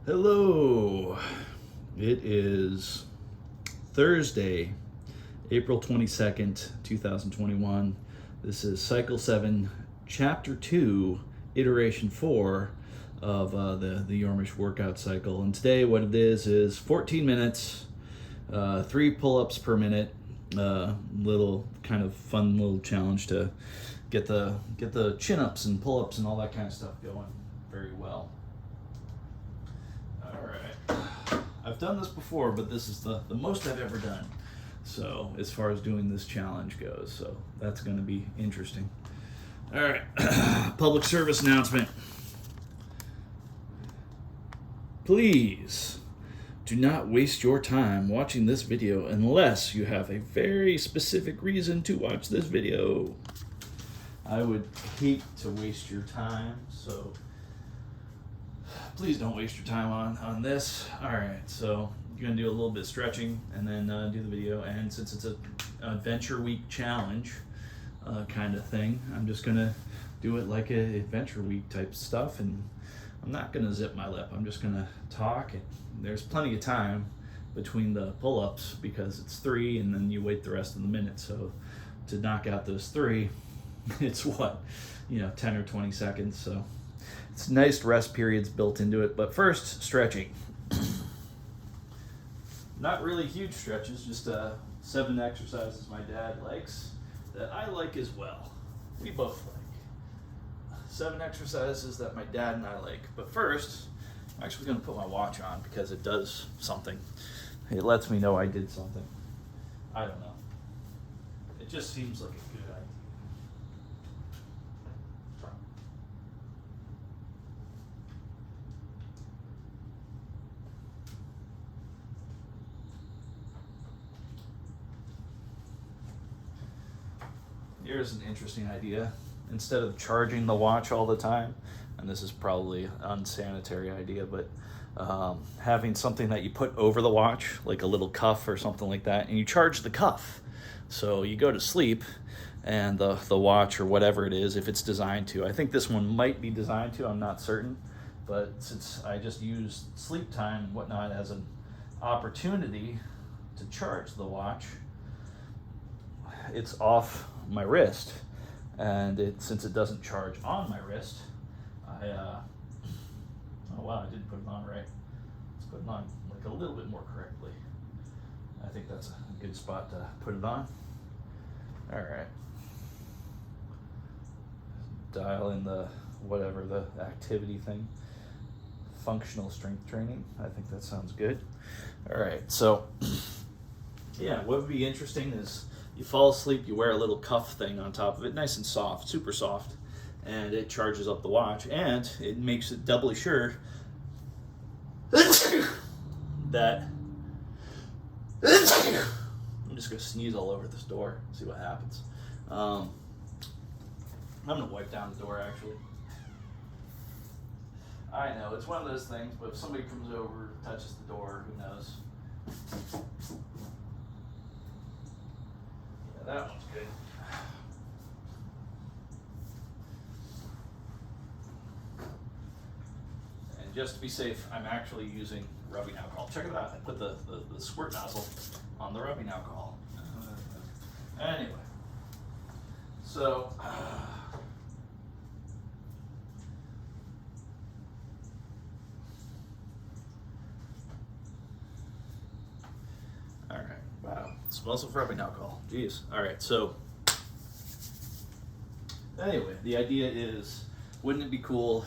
Hello. It is Thursday, April 22nd, 2021. This is Cycle 7, Chapter 2, Iteration 4 of the Yormish workout cycle. And today what it is 14 minutes, 3 pull-ups per minute, little kind of fun little challenge to get the chin-ups and pull-ups and all that kind of stuff going very well. I've done this before, but this is the most I've ever done. So as far as doing this challenge goes, so that's going to be interesting. All right, public service announcement. Please do not waste your time watching this video unless you have a very specific reason to watch this video. I would hate to waste your time, so please don't waste your time on this. All right, so you're gonna do a little bit of stretching and then do the video. And since it's a Adventure Week challenge kind of thing, I'm just gonna do it like a Adventure Week type stuff, and I'm not gonna zip my lip. I'm just gonna talk, and there's plenty of time between the pull-ups because it's 3 and then you wait the rest of the minute. So to knock out those 3, it's 10 or 20 seconds. So it's nice rest periods built into it. But first, stretching. Not really huge stretches, just 7 exercises my dad likes that I like as well. We both like 7 exercises that my dad and I like. But first, I'm actually going to put my watch on because it does something. It lets me know I did something. I don't know. It just seems like a good idea. Here's an interesting idea. Instead of charging the watch all the time, and this is probably an unsanitary idea, but having something that you put over the watch, like a little cuff or something like that, and you charge the cuff. So you go to sleep, and the watch or whatever it is, if it's designed to, I think this one might be designed to, I'm not certain, but since I just use sleep time and whatnot as an opportunity to charge the watch, it's off my wrist, and since it doesn't charge on my wrist, oh wow, I didn't put it on right. Let's put it on like a little bit more correctly. I think that's a good spot to put it on. All right, dial in the activity thing, functional strength training. I think that sounds good. All right, so yeah, what would be interesting is you fall asleep, you wear a little cuff thing on top of it, nice and soft, super soft, and it charges up the watch, and it makes it doubly sure that I'm just gonna sneeze all over this door, see what happens. I'm gonna wipe down the door actually. I know, it's one of those things, but if somebody comes over, touches the door, who knows? That one's good. And just to be safe, I'm actually using rubbing alcohol. Check it out. I put the squirt nozzle on the rubbing alcohol. Anyway, so all right. Wow, it smells of rubbing alcohol. Jeez. All right, so anyway, the idea is, wouldn't it be cool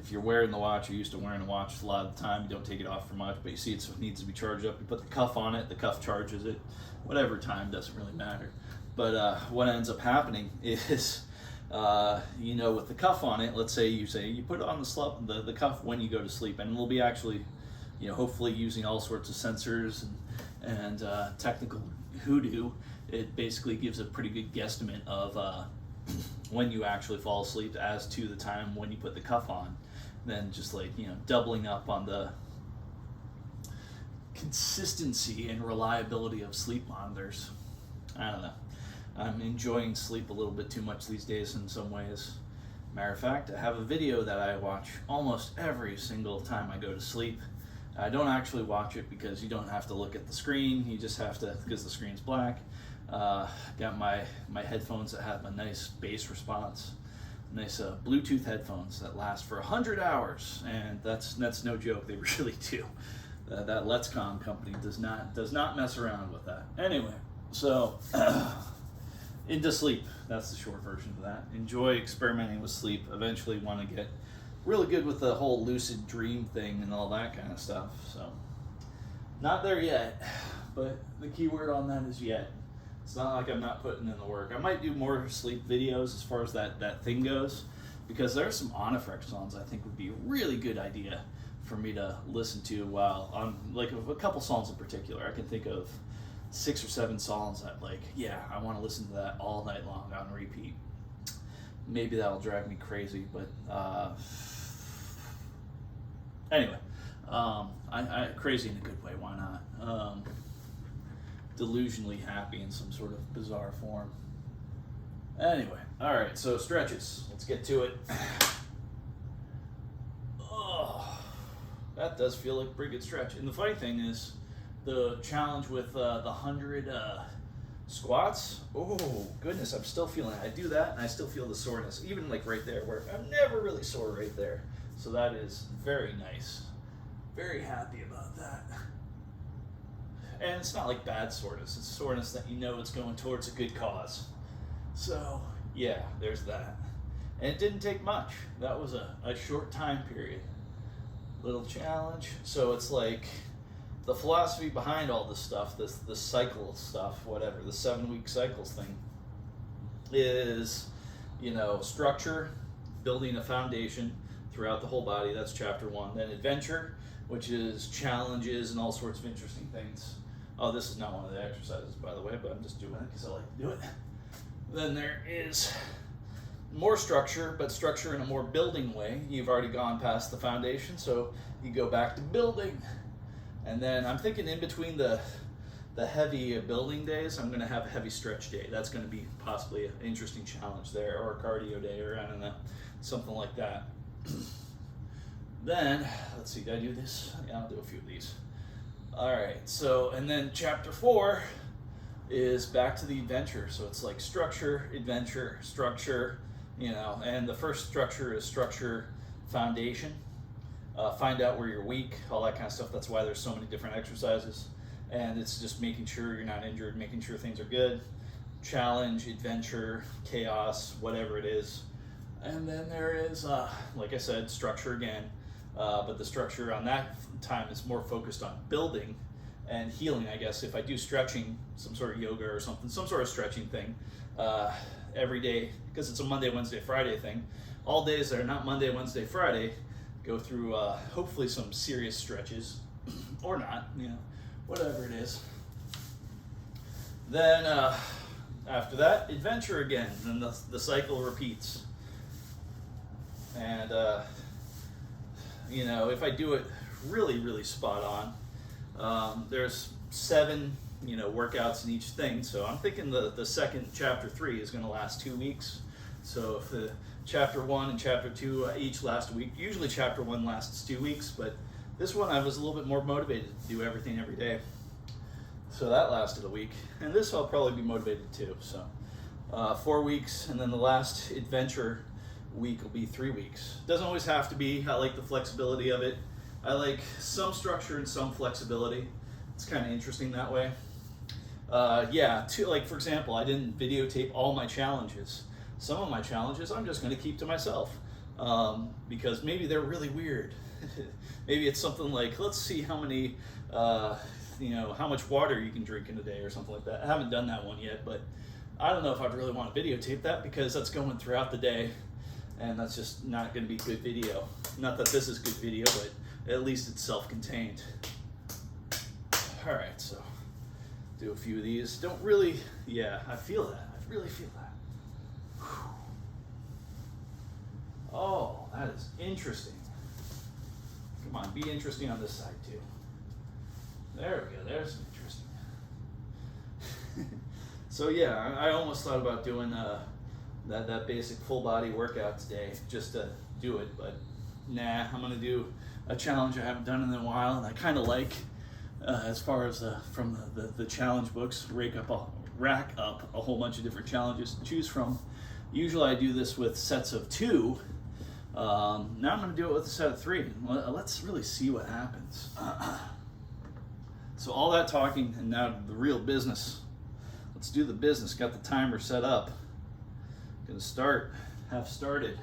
if you're wearing the watch, you're used to wearing a watch a lot of the time, you don't take it off for much, but you see it needs to be charged up, you put the cuff on it, the cuff charges it, whatever time, doesn't really matter. But what ends up happening is, with the cuff on it, let's say you put it on the cuff when you go to sleep, and it'll be actually, hopefully using all sorts of sensors and technical hoodoo. It basically gives a pretty good guesstimate of when you actually fall asleep as to the time when you put the cuff on. Then just doubling up on the consistency and reliability of sleep monitors. I don't know. I'm enjoying sleep a little bit too much these days in some ways. Matter of fact, I have a video that I watch almost every single time I go to sleep. I don't actually watch it because you don't have to look at the screen. You just have to, because the screen's black. Got my headphones that have a nice bass response. Nice Bluetooth headphones that last for 100 hours, and that's no joke. They really do. That Letscom company does not mess around with that. Anyway, so into sleep. That's the short version of that. Enjoy experimenting with sleep. Eventually, want to get really good with the whole lucid dream thing and all that kind of stuff. So, not there yet, but the key word on that is yet. It's not like I'm not putting in the work. I might do more sleep videos as far as that thing goes, because there are some Onifrex songs I think would be a really good idea for me to listen to while on, like a couple songs in particular. I can think of 6 or 7 songs that, like, yeah, I want to listen to that all night long on repeat. Maybe that'll drive me crazy, but anyway, I crazy in a good way. Why not? Delusionally happy in some sort of bizarre form. Anyway, all right, so stretches. Let's get to it. Oh, that does feel like a pretty good stretch. And the funny thing is, the challenge with the 100 squats, oh goodness, I'm still feeling it. I do that and I still feel the soreness, even like right there, where I'm never really sore right there. So that is very nice. Very happy about that. And it's not like bad soreness. It's soreness that you know it's going towards a good cause. So, yeah, there's that. And it didn't take much. That was a short time period. Little challenge. So it's like the philosophy behind all this stuff, this cycle stuff, whatever, the 7-week cycles thing, is, structure, building a foundation throughout the whole body. That's chapter 1. Then adventure, which is challenges and all sorts of interesting things. Oh, this is not one of the exercises, by the way, but I'm just doing it because I like to do it. Then there is more structure, but structure in a more building way. You've already gone past the foundation, so you go back to building. And then I'm thinking in between the heavy building days, I'm going to have a heavy stretch day. That's going to be possibly an interesting challenge there, or a cardio day, or I don't know, something like that. Then, let's see, did I do this? Yeah, I'll do a few of these. All right, so, and then chapter 4 is back to the adventure. So it's like structure, adventure, structure, and the first structure is structure, foundation. Find out where you're weak, all that kind of stuff. That's why there's so many different exercises. And it's just making sure you're not injured, making sure things are good. Challenge, adventure, chaos, whatever it is. And then there is, like I said, structure again. But the structure on that time is more focused on building and healing, I guess. If I do stretching, some sort of yoga or something, some sort of stretching thing, every day, because it's a Monday, Wednesday, Friday thing, all days that are not Monday, Wednesday, Friday, go through hopefully some serious stretches, or not, whatever it is. Then after that, adventure again, and the cycle repeats. And if I do it really, really spot on, there's 7, workouts in each thing. So I'm thinking the second chapter 3 is going to last 2 weeks. So if the chapter 1 and chapter 2 each last a week, usually chapter 1 lasts 2 weeks, but this one I was a little bit more motivated to do everything every day. So that lasted a week. And this I'll probably be motivated too. So 4 weeks, and then the last adventure week will be 3 weeks. Doesn't always have to be. I like the flexibility of it. I like some structure and some flexibility. It's kind of interesting that way. Like for example, I didn't videotape all my challenges. Some of my challenges I'm just going to keep to myself because maybe they're really weird. Maybe it's something like, let's see how many, how much water you can drink in a day or something like that. I haven't done that one yet, but I don't know if I'd really want to videotape that because that's going throughout the day. And that's just not going to be good video. Not that this is good video, but at least it's self-contained. All right, so do a few of these. Don't really, I feel that. I really feel that. Whew. Oh, that is interesting. Come on, be interesting on this side too. There we go, there's some interesting. So yeah, I almost thought about doing that basic full body workout today just to do it, but nah, I'm gonna do a challenge I haven't done in a while, and I kind of like, as far as from the challenge books, rack up a whole bunch of different challenges to choose from. Usually I do this with sets of 2. Now I'm going to do it with a set of 3. Let's really see what happens. So all that talking, and now the real business. Let's do the business. Got the timer set up. Gonna have started.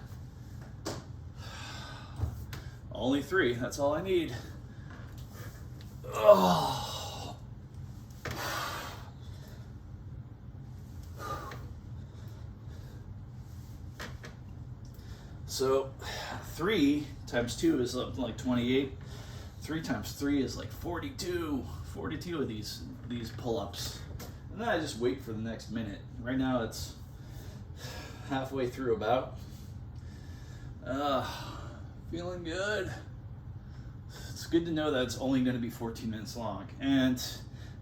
Only 3, that's all I need. Oh. So 3 times 2 is something like 28. 3 times 3 is like 42. 42 of these pull-ups. And then I just wait for the next minute. Right now it's halfway through about. Feeling good. It's good to know that it's only going to be 14 minutes long. And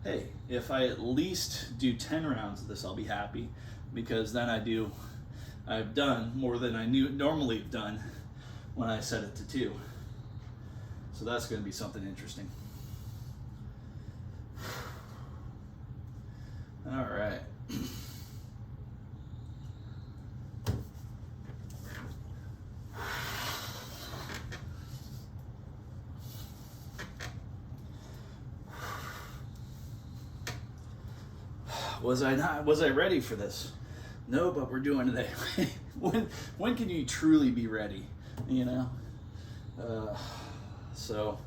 hey, if I at least do 10 rounds of this, I'll be happy, because then I've done more than I normally have done when I set it to 2. So that's going to be something interesting. All right. Was I ready for this? No, but we're doing it anyway. When can you truly be ready? You know? So,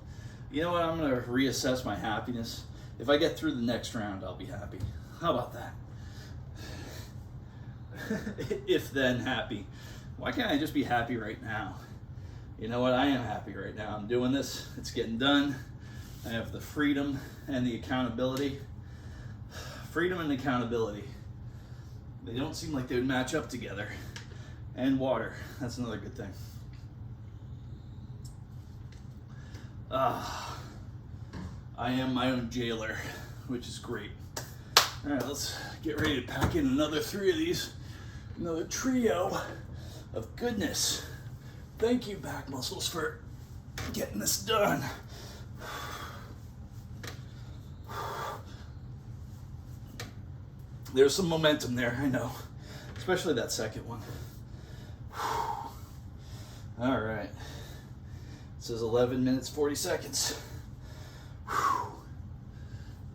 you know what? I'm going to reassess my happiness. If I get through the next round, I'll be happy. How about that? If then happy. Why can't I just be happy right now? You know what? I am happy right now. I'm doing this. It's getting done. I have the freedom and the accountability. Freedom and accountability. They don't seem like they would match up together. And water. That's another good thing. I am my own jailer, which is great. All right, let's get ready to pack in another 3 of these. Another trio of goodness. Thank you, back muscles, for getting this done. There's some momentum there, I know. Especially that second one. All right. It says 11 minutes, 40 seconds.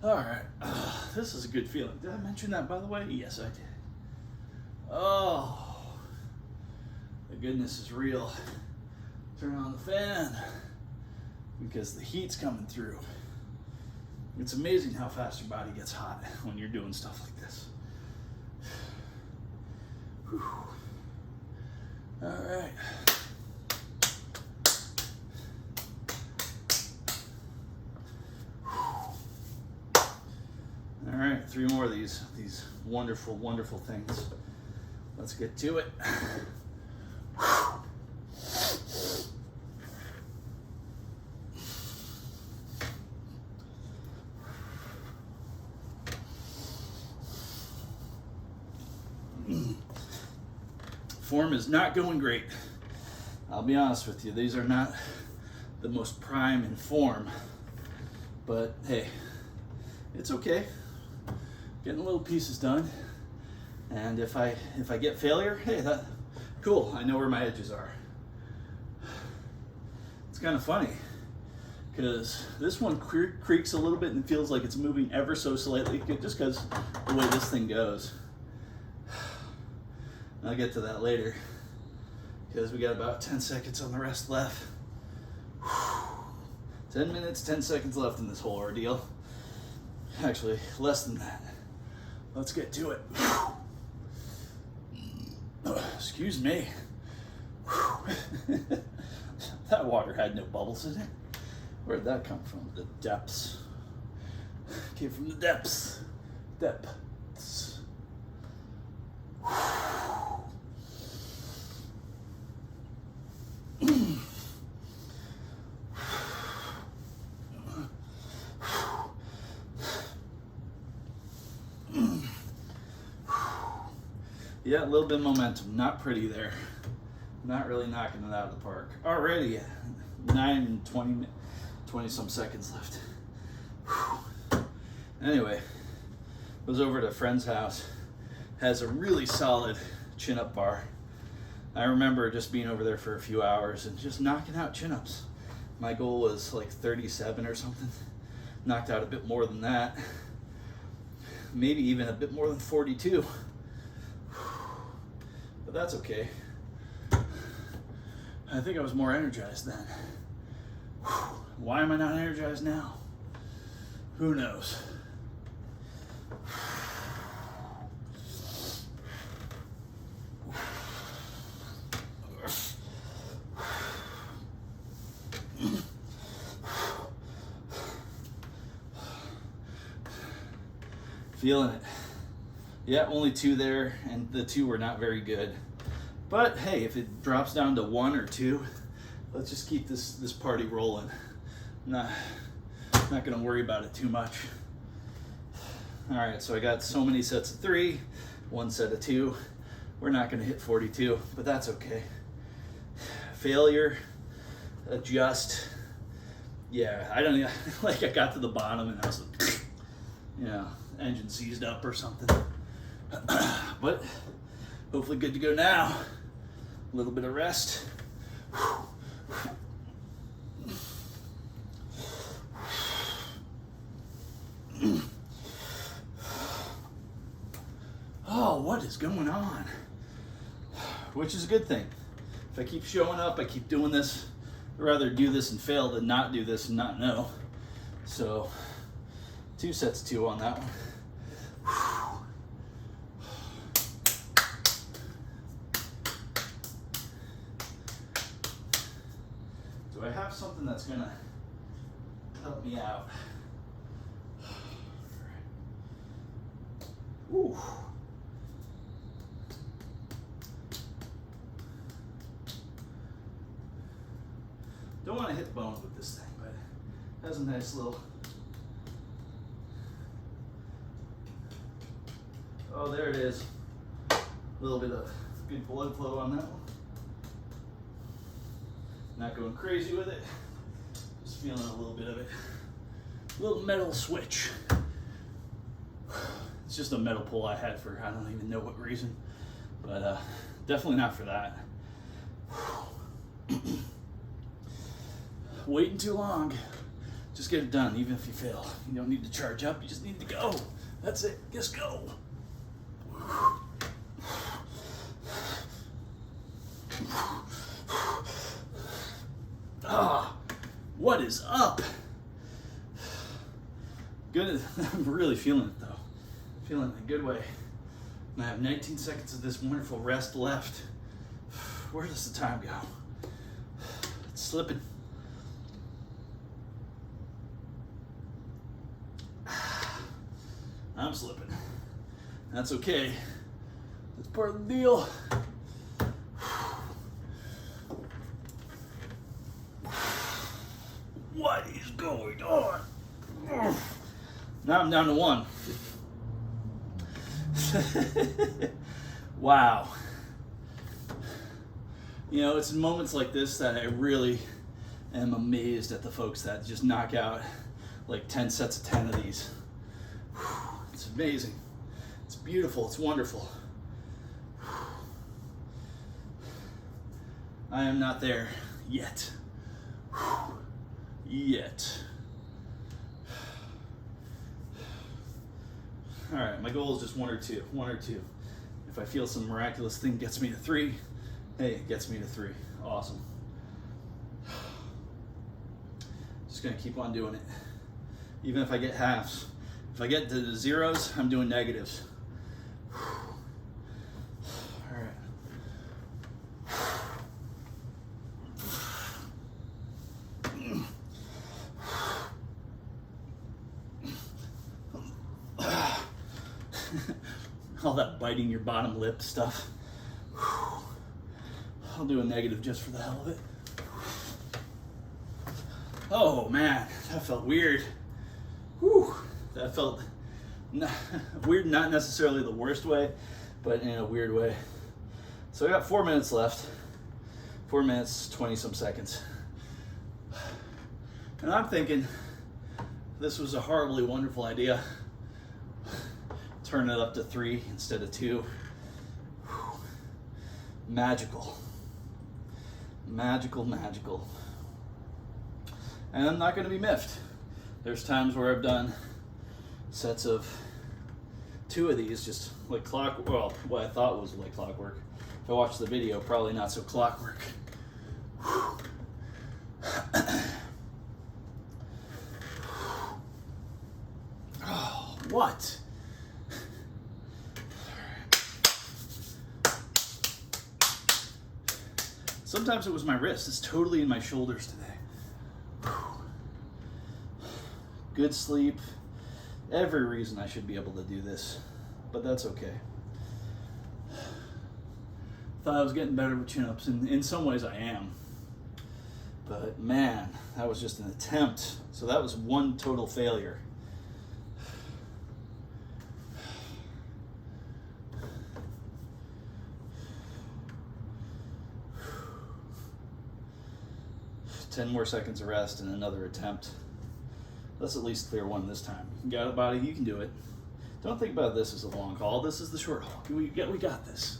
All right. This is a good feeling. Did I mention that, by the way? Yes, I did. Oh, the goodness is real. Turn on the fan because the heat's coming through. It's amazing how fast your body gets hot when you're doing stuff like this. Whew. All right. All right, 3 more of these wonderful, wonderful things. Let's get to it. Form is not going great. I'll be honest with you. These are not the most prime in form, but hey, it's okay. Getting little pieces done, and if I get failure, hey, that cool. I know where my edges are. It's kind of funny because this one creaks a little bit and feels like it's moving ever so slightly, just because the way this thing goes. I'll get to that later because we got about 10 seconds on the rest left. 10 minutes, 10 seconds left in this whole ordeal. Actually, less than that. Let's get to it. Excuse me. That water had no bubbles in it. Where'd that come from? The depths. Came from the depths. Depths. Yeah, a little bit of momentum. Not pretty there. Not really knocking it out of the park. Already 20 some seconds left. Whew. Anyway, was over at a friend's house. Has a really solid chin-up bar. I remember just being over there for a few hours and just knocking out chin-ups. My goal was like 37 or something. Knocked out a bit more than that. Maybe even a bit more than 42. But that's okay. I think I was more energized then. Why am I not energized now? Who knows? Feeling it. Yeah, only 2 there, and the 2 were not very good. But hey, if it drops down to 1 or 2, let's just keep this party rolling. Not gonna worry about it too much. All right, so I got so many sets of 3, 1 set of 2. We're not gonna hit 42, but that's okay. Failure, adjust. Yeah, I don't like I got to the bottom and I was like, engine seized up or something. But hopefully good to go now. A little bit of rest. Oh, what is going on? Which is a good thing. If I keep showing up, I keep doing this. I'd rather do this and fail than not do this and not know. So 2 sets of 2 on that one. Do I have something that's gonna help me out? Ooh. Don't want to hit the bones with this thing, but it has a nice little. Oh, there it is. A little bit of good blood flow on that one. Not going crazy with it. Just feeling a little bit of it. A little metal switch. It's just a metal pull I had for I don't even know what reason, but definitely not for that. Waiting too long. Just get it done, even if you fail. You don't need to charge up, you just need to go. That's it, just go. Ah, what is up? Good, I'm really feeling it though. Feeling it in a good way. And I have 19 seconds of this wonderful rest left. Where does the time go? It's slipping. I'm slipping. That's okay. That's part of the deal. What is going on? Now I'm down to 1. Wow. You know, it's in moments like this that I really am amazed at the folks that just knock out like 10 sets of 10 of these. It's amazing. It's beautiful. It's wonderful. I am not there yet. Yet. All right, my goal is just 1 or 2. 1 or 2. If I feel some miraculous thing gets me to 3, hey, it gets me to 3. Awesome. Just gonna keep on doing it. Even if I get halves. If I get to the zeros, I'm doing negatives. All right. All that biting your bottom lip stuff. I'll do a negative just for the hell of it. Oh man, that felt weird. Whew. That felt weird, not necessarily the worst way, but in a weird way. So I got 4 minutes left. 4 minutes, 20 some seconds. And I'm thinking this was a horribly wonderful idea. Turn it up to 3 instead of 2. Magical. Magical, magical. And I'm not going to be miffed. There's times where I've done sets of 2 of these, just like clockwork. Well, what I thought was like clockwork. If I watched the video, probably not so clockwork. Oh, what? Sometimes it was my wrist. It's totally in my shoulders today. Good sleep. Every reason I should be able to do this, but that's okay. Thought I was getting better with chin-ups, and in some ways I am. But man, that was just an attempt. So that was one total failure. Ten more seconds of rest and another attempt. Let's at least clear one this time. You got it, body. You can do it. Don't think about this as a long haul. This is the short haul. We got this.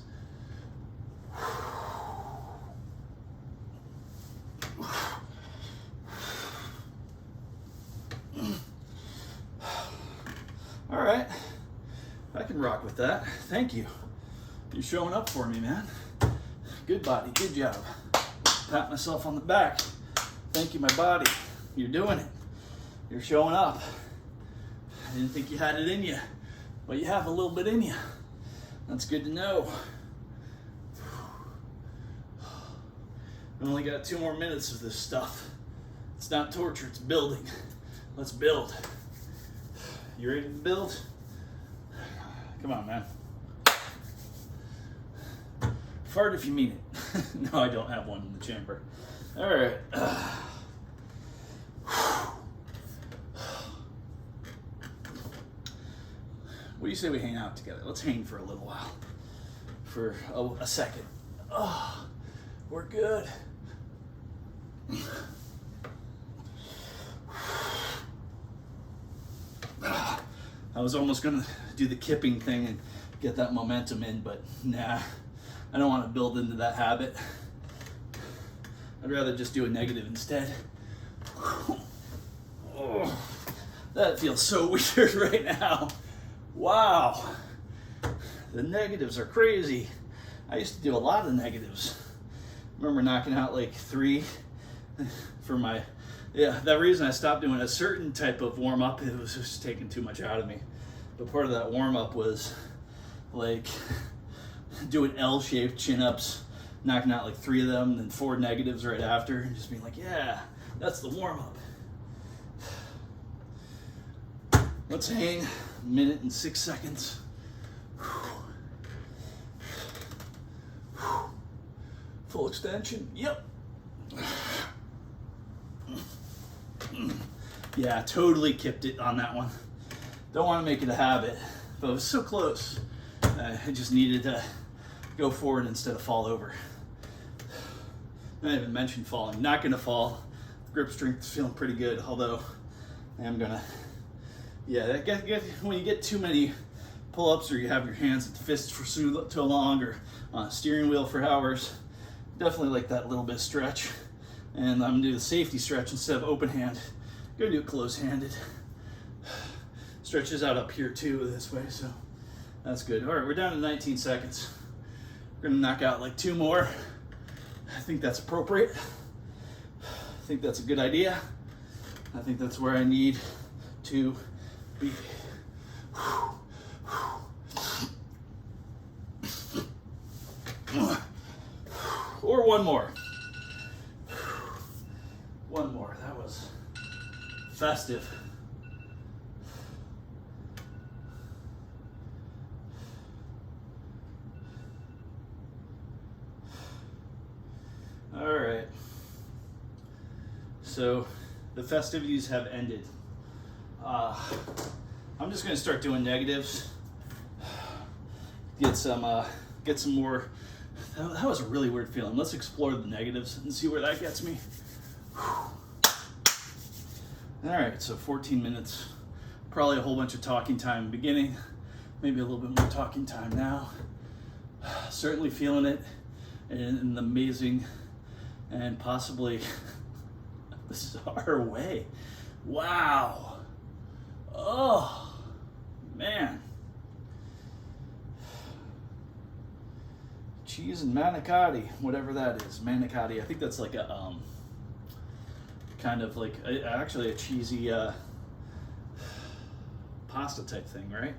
All right. I can rock with that. Thank you. You're showing up for me, man. Good body. Good job. Pat myself on the back. Thank you, my body. You're doing it. You're showing up. I didn't think you had it in you, but you have a little bit in you. That's good to know. We only got 2 more minutes of this stuff. It's not torture, it's building. Let's build. You ready to build? Come on, man. Fart if you mean it. No, I don't have one in the chamber. All right. What do you say we hang out together? Let's hang for a little while. For a second. Oh, we're good. I was almost gonna do the kipping thing and get that momentum in, but nah, I don't want to build into that habit. I'd rather just do a negative instead. Oh, that feels so weird right now. Wow, the negatives are crazy. I used to do a lot of negatives. I remember knocking out like 3 for my, that reason I stopped doing a certain type of warm-up, it was just taking too much out of me. But part of that warm-up was like doing L-shaped chin-ups, knocking out like 3 of them, then 4 negatives right after, and just being like, yeah, that's the warm-up. Let's hang. 1 minute and 6 seconds. Full extension. Yep. Yeah, totally kipped it on that one. Don't want to make it a habit, but it was so close. I just needed to go forward instead of fall over. I didn't even mention falling. Not going to fall. Grip strength is feeling pretty good, although I am going to. Yeah, when you get too many pull-ups or you have your hands at the fist for too long or on a steering wheel for hours, definitely like that little bit of stretch. And I'm gonna do the safety stretch instead of open hand. Gonna do it close-handed. Stretches out up here too this way, so that's good. All right, we're down to 19 seconds. We're gonna knock out like 2 more. I think that's appropriate. I think that's a good idea. I think that's where I need to be. Or one more. One more. That was festive. All right. So the festivities have ended. I'm just going to start doing negatives. get some more. That was a really weird feeling. Let's explore the negatives and see where that gets me. All right, so 14 minutes. Probably a whole bunch of talking time in the beginning. Maybe a little bit more talking time now. Certainly feeling it in the amazing and possibly bizarre way. Wow. Oh, man. Cheese and manicotti, whatever that is. Manicotti, I think that's like a kind of like actually a cheesy pasta type thing, right?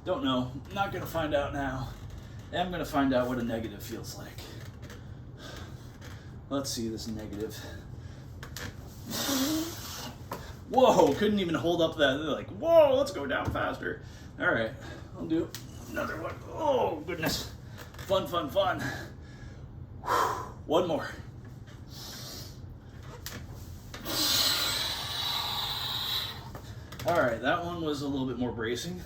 Don't know. Not gonna find out now. I'm gonna find out what a negative feels like. Let's see this negative. Whoa, couldn't even hold up that. They're like, whoa, let's go down faster. All right, I'll do another one. Oh, goodness. Fun, fun, fun. One more. All right, that one was a little bit more bracing.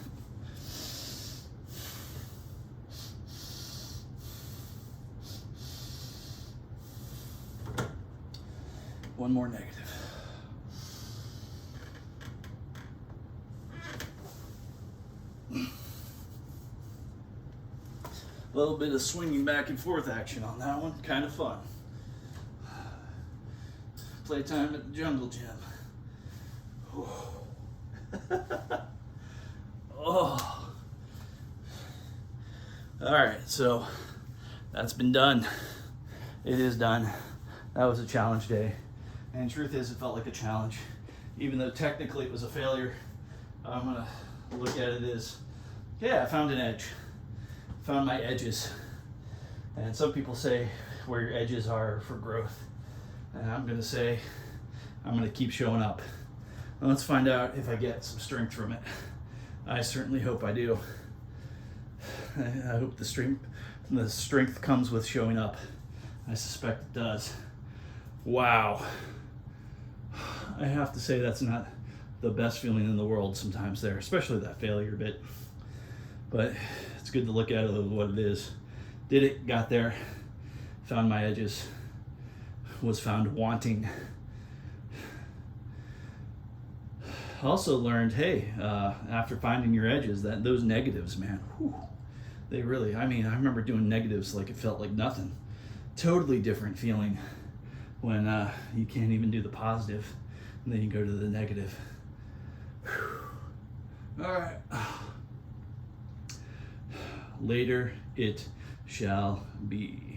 One more negative. A little bit of swinging back and forth action on that one. Kind of fun. Playtime at the Jungle Gym. Oh. All right, so that's been done. It is done. That was a challenge day. And truth is, it felt like a challenge. Even though technically it was a failure, I'm gonna look at it as, yeah, I found an edge. Found my edges. And some people say where your edges are for growth. And I'm gonna say, I'm gonna keep showing up. And let's find out if I get some strength from it. I certainly hope I do. I hope the strength comes with showing up. I suspect it does. Wow. I have to say that's not the best feeling in the world sometimes there, especially that failure bit. But it's good to look at it as what it is. Did it, got there, found my edges, was found wanting. Also learned, hey, after finding your edges, that those negatives, man, whew, they really, I mean, I remember doing negatives like it felt like nothing. Totally different feeling when you can't even do the positive and then you go to the negative. Whew. All right. Later it shall be.